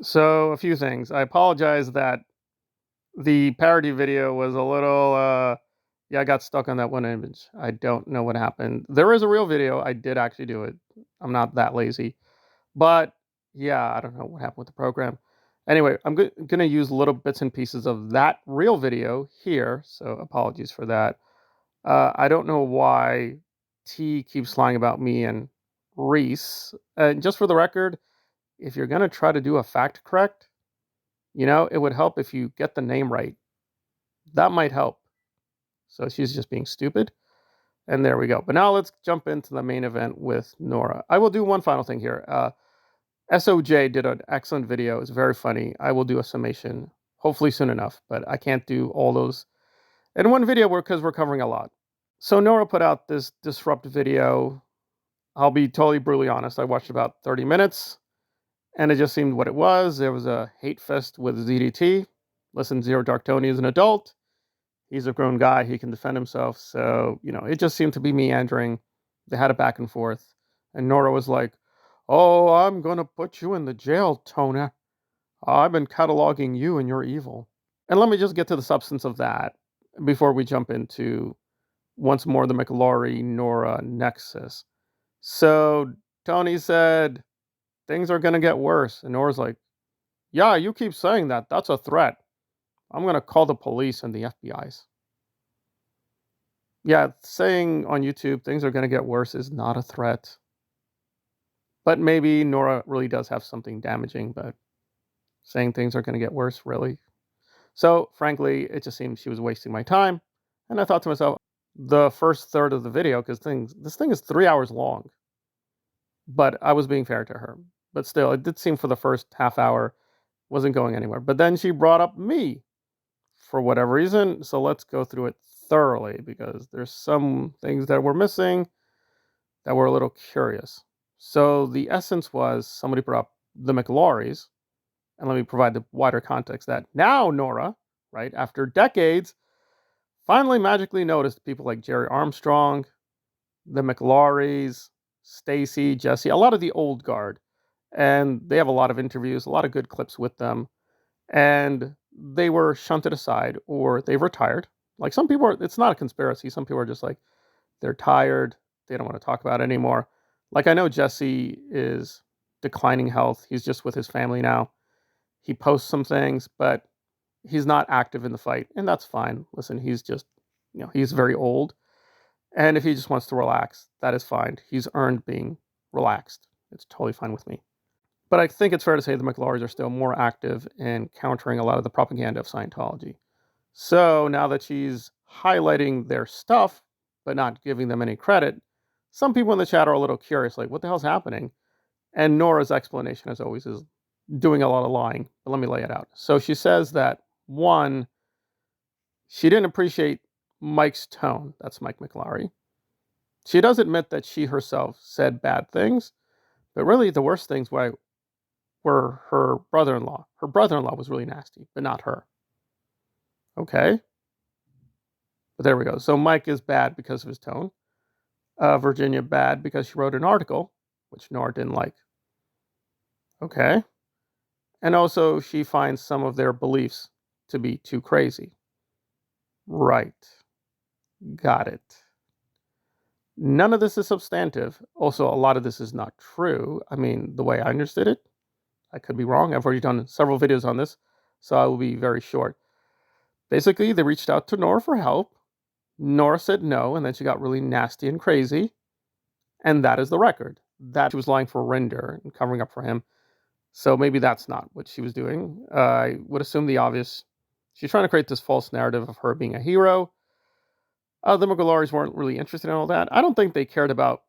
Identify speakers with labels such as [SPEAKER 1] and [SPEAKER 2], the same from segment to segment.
[SPEAKER 1] So, a few things. I apologize that the parody video was a little, yeah, I got stuck on that one image. I don't know what happened. There is a real video. I did actually do it. I'm not that lazy. But yeah, I don't know what happened with the program. Anyway, I'm going to use little bits and pieces of that real video here. So, apologies for that. I don't know why T keeps lying about me and Reese. And just for the record, if you're going to try to do a fact correct, it would help if you get the name right. That might help. So she's just being stupid. And there we go. But now let's jump into the main event with Nora. I will do one final thing here. SOJ did an excellent video. It's very funny. I will do a summation hopefully soon enough, but I can't do all those in one video because we're covering a lot. So Nora put out this disrupt video. I'll be totally brutally honest. I watched about 30 minutes and it just seemed what it was. There was a hate fest with ZDT. Listen, Zero Dark Tony is an adult. He's a grown guy. He can defend himself. So, it just seemed to be meandering. They had a back and forth. And Nora was like, "Oh, I'm going to put you in the jail, Tona. I've been cataloging you and your evil." And let me just get to the substance of that before we jump into once more the McLaurie-Nora nexus. So Tony said, things are going to get worse. And Nora's like, "Yeah, you keep saying that. That's a threat. I'm going to call the police and the FBI's." Yeah, saying on YouTube things are going to get worse is not a threat. But maybe Nora really does have something damaging, but saying things are going to get worse, really? So, frankly, it just seemed she was wasting my time. And I thought to myself, the first third of the video, because this thing is 3 hours long. But I was being fair to her. But still, it did seem for the first half hour wasn't going anywhere. But then she brought up me for whatever reason. So let's go through it thoroughly because there's some things that we're missing that were a little curious. So the essence was somebody brought up the McLaurys, and let me provide the wider context that now Nora, right, after decades, finally magically noticed people like Jerry Armstrong, the McLaurys, Stacy, Jesse, a lot of the old guard. And they have a lot of interviews, a lot of good clips with them. And they were shunted aside or they retired. Like some people it's not a conspiracy. Some people are just like, they're tired. They don't want to talk about it anymore. Like I know Jesse is declining health. He's just with his family now. He posts some things, but he's not active in the fight. And that's fine. Listen, he's just, he's very old. And if he just wants to relax, that is fine. He's earned being relaxed. It's totally fine with me. But I think it's fair to say the McLaurys are still more active in countering a lot of the propaganda of Scientology. So now that she's highlighting their stuff, but not giving them any credit, some people in the chat are a little curious, like, what the hell's happening? And Nora's explanation, as always, is doing a lot of lying. But let me lay it out. So she says that, one, she didn't appreciate Mike's tone. That's Mike McLaurie. She does admit that she herself said bad things, but really the worst things were her brother-in-law. Her brother-in-law was really nasty, but not her. Okay. But there we go. So Mike is bad because of his tone. Virginia bad because she wrote an article, which Nora didn't like. Okay. And also she finds some of their beliefs to be too crazy. Right. Got it. None of this is substantive. Also, a lot of this is not true. I mean, the way I understood it, I could be wrong. I've already done several videos on this, so I will be very short. Basically, they reached out to Nora for help. Nora said no, and then she got really nasty and crazy. And that is the record. That she was lying for Rinder and covering up for him. So maybe that's not what she was doing. I would assume the obvious. She's trying to create this false narrative of her being a hero. The McLaurys weren't really interested in all that. I don't think they cared about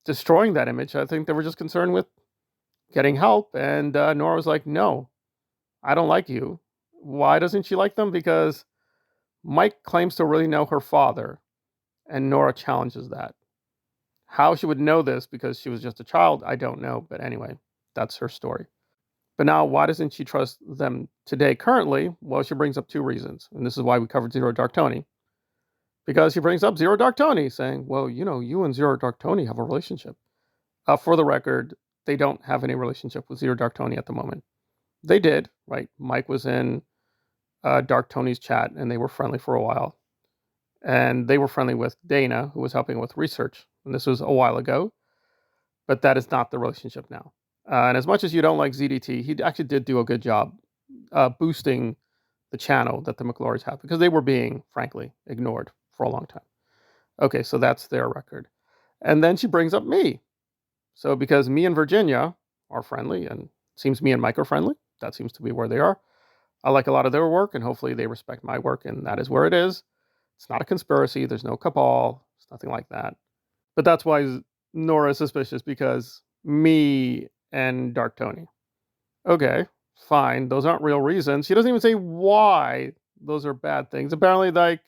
[SPEAKER 1] destroying that image. I think they were just concerned with getting help. And Nora was like, no, I don't like you. Why doesn't she like them? Because Mike claims to really know her father. And Nora challenges that. How she would know this because she was just a child, I don't know. But anyway, that's her story. But now, why doesn't she trust them today currently? Well, she brings up two reasons. And this is why we covered Zero Dark Tony. Because she brings up Zero Dark Tony, saying, well, you and Zero Dark Tony have a relationship. For the record, they don't have any relationship with Zero Dark Tony at the moment. They did, right? Mike was in Dark Tony's chat, and they were friendly for a while. And they were friendly with Dana, who was helping with research. And this was a while ago, but that is not the relationship now. And as much as you don't like ZDT, he actually did do a good job boosting the channel that the McLaurys have, because they were being, frankly, ignored for a long time. Okay, so that's their record. And then she brings up me. So because me and Virginia are friendly, and it seems me and Mike are friendly, that seems to be where they are. I like a lot of their work, and hopefully they respect my work, and that is where it is. It's not a conspiracy. There's no cabal. It's nothing like that. But that's why Nora is suspicious, because me and Dark Tony. Okay, fine. Those aren't real reasons. She doesn't even say why those are bad things. Apparently, like,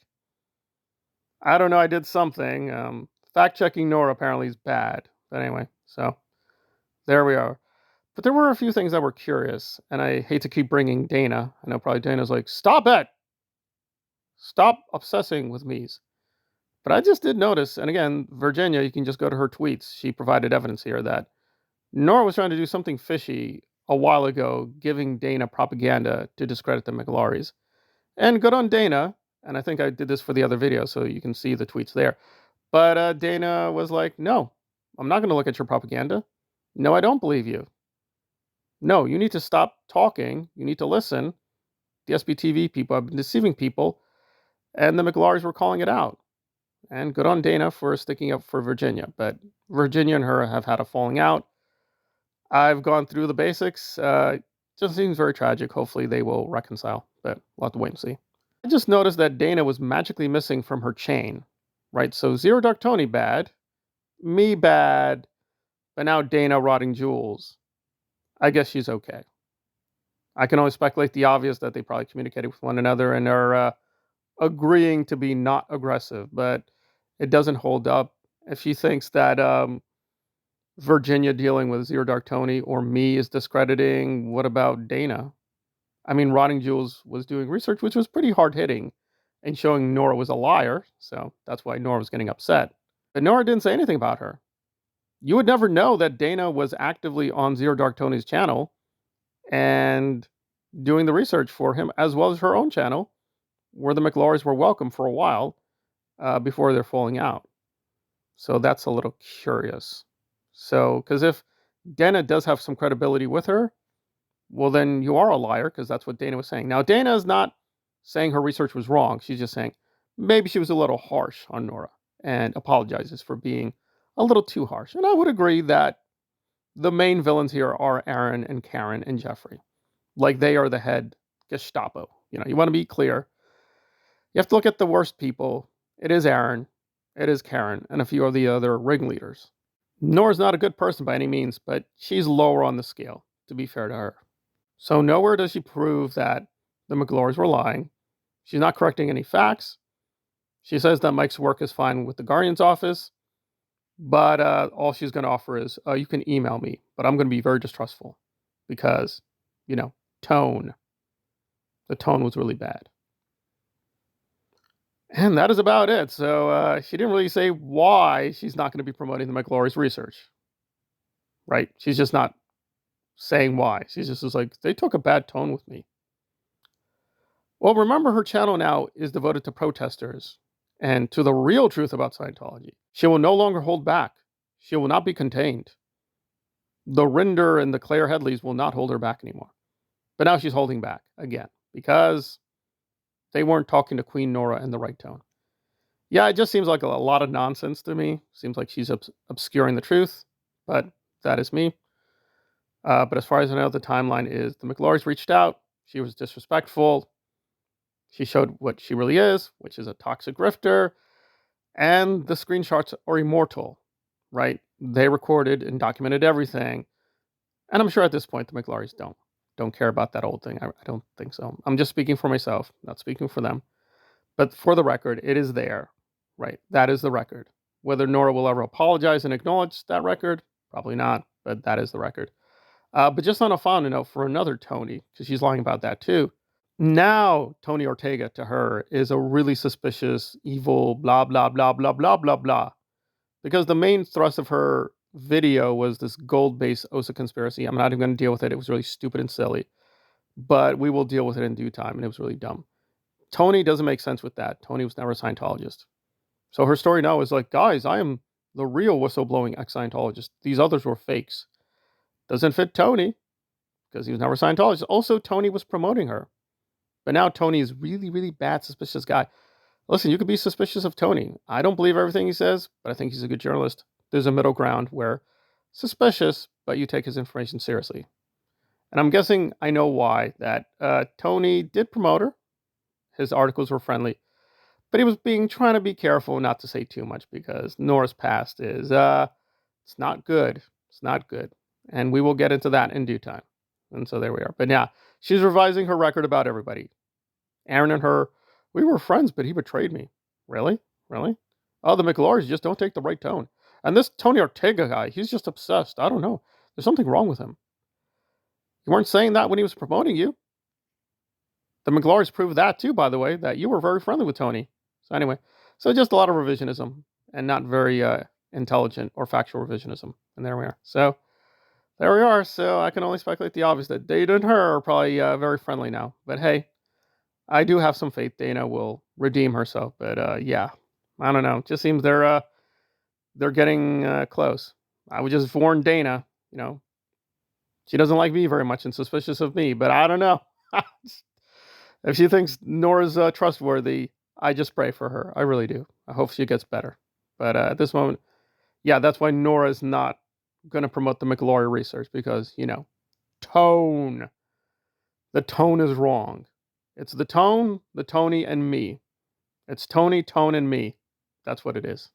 [SPEAKER 1] I don't know, I did something. Fact-checking Nora apparently is bad. But anyway, so there we are. But there were a few things that were curious, and I hate to keep bringing Dana. I know probably Dana's like, stop it! Stop obsessing with me's. But I just did notice, and again, Virginia, you can just go to her tweets. She provided evidence here that Nora was trying to do something fishy a while ago, giving Dana propaganda to discredit the McLaurys. And good on Dana, and I think I did this for the other video, so you can see the tweets there. But Dana was like, no, I'm not going to look at your propaganda. No, I don't believe you. No, you need to stop talking. You need to listen. The SBTV people have been deceiving people, and the McLaurys were calling it out. And good on Dana for sticking up for Virginia. But Virginia and her have had a falling out. I've gone through the basics. Just seems very tragic. Hopefully they will reconcile, but we'll have to wait and see. I just noticed that Dana was magically missing from her chain, right? So Zero Dark Tony bad, me bad, but now Dana rotting jewels. I guess she's okay. I can only speculate the obvious, that they probably communicated with one another and are agreeing to be not aggressive, but it doesn't hold up. If she thinks that Virginia dealing with Zero Dark Tony or me is discrediting, what about Dana? I mean, Rotting Jules was doing research, which was pretty hard hitting and showing Nora was a liar. So that's why Nora was getting upset. But Nora didn't say anything about her. You would never know that Dana was actively on Zero Dark Tony's channel and doing the research for him, as well as her own channel, where the McLaurys were welcome for a while before they're falling out. So that's a little curious. So, because if Dana does have some credibility with her, well, then you are a liar, because that's what Dana was saying. Now, Dana is not saying her research was wrong. She's just saying maybe she was a little harsh on Nora and apologizes for being a little too harsh. And I would agree that the main villains here are Aaron and Karen and Jeffrey. Like, they are the head Gestapo. You know, you want to be clear. You have to look at the worst people. It is Aaron, it is Karen, and a few of the other ringleaders. Nora's not a good person by any means, but she's lower on the scale, to be fair to her. So nowhere does she prove that the McLaurys were lying. She's not correcting any facts. She says that Mike's work is fine with the Guardian's office, but all she's going to offer is, you can email me, but I'm going to be very distrustful because, tone. The tone was really bad. And that is about it. So she didn't really say why she's not going to be promoting the McLaurys research. Right? She's just not saying why. She's just like, they took a bad tone with me. Well, remember, her channel now is devoted to protesters and to the real truth about Scientology. She will no longer hold back. She will not be contained. The Rinder and the Claire Headleys will not hold her back anymore. But now she's holding back again because they weren't talking to Queen Nora in the right tone. Yeah, it just seems like a lot of nonsense to me. Seems like she's obscuring the truth, but that is me. But as far as I know, the timeline is the McLaurys reached out. She was disrespectful. She showed what she really is, which is a toxic grifter. And the screenshots are immortal, right? They recorded and documented everything. And I'm sure at this point, the McLaurys don't care about that old thing. I don't think so. I'm just speaking for myself, not speaking for them. But for the record, it is there, right? That is the record. Whether Nora will ever apologize and acknowledge that record, probably not, but that is the record. But just on a final note for another Tony, because she's lying about that too. Now, Tony Ortega to her is a really suspicious, evil, blah, blah, blah, blah, blah, blah, blah. Because the main thrust of her video was this gold-based OSA conspiracy. I'm not even going to deal with it. It was really stupid and silly. but we will deal with it in due time. And it was really dumb. Tony doesn't make sense with that. Tony was never a Scientologist. So her story now is like, guys, I am the real whistleblowing ex-Scientologist. These others were fakes. Doesn't fit Tony because he was never a Scientologist. Also, Tony was promoting her. But now Tony is really, really bad, suspicious guy. Listen, you could be suspicious of Tony. I don't believe everything he says, but I think he's a good journalist. There's a middle ground where suspicious, but you take his information seriously. And I'm guessing I know why that Tony did promote her. His articles were friendly, but he was trying to be careful not to say too much because Nora's past is it's not good. It's not good, and we will get into that in due time. And so there we are. But yeah, she's revising her record about everybody. Aaron and her, we were friends, but he betrayed me. Really? Really? Oh, the McLaurys just don't take the right tone. And this Tony Ortega guy, he's just obsessed. I don't know. There's something wrong with him. You weren't saying that when he was promoting you. The McLaurys proved that too, by the way, that you were very friendly with Tony. So anyway, so just a lot of revisionism and not very intelligent or factual revisionism. And there we are. So there we are. So I can only speculate the obvious that Dana and her are probably very friendly now. But hey, I do have some faith Dana will redeem herself. But yeah, I don't know. It just seems they're getting close. I would just warn Dana. She doesn't like me very much and suspicious of me. But I don't know. If she thinks Nora's trustworthy, I just pray for her. I really do. I hope she gets better. But at this moment, yeah, that's why Nora is not going to promote the McLaury research because, tone. The tone is wrong. It's the tone, the Tony, and me. It's Tony, tone, and me. That's what it is.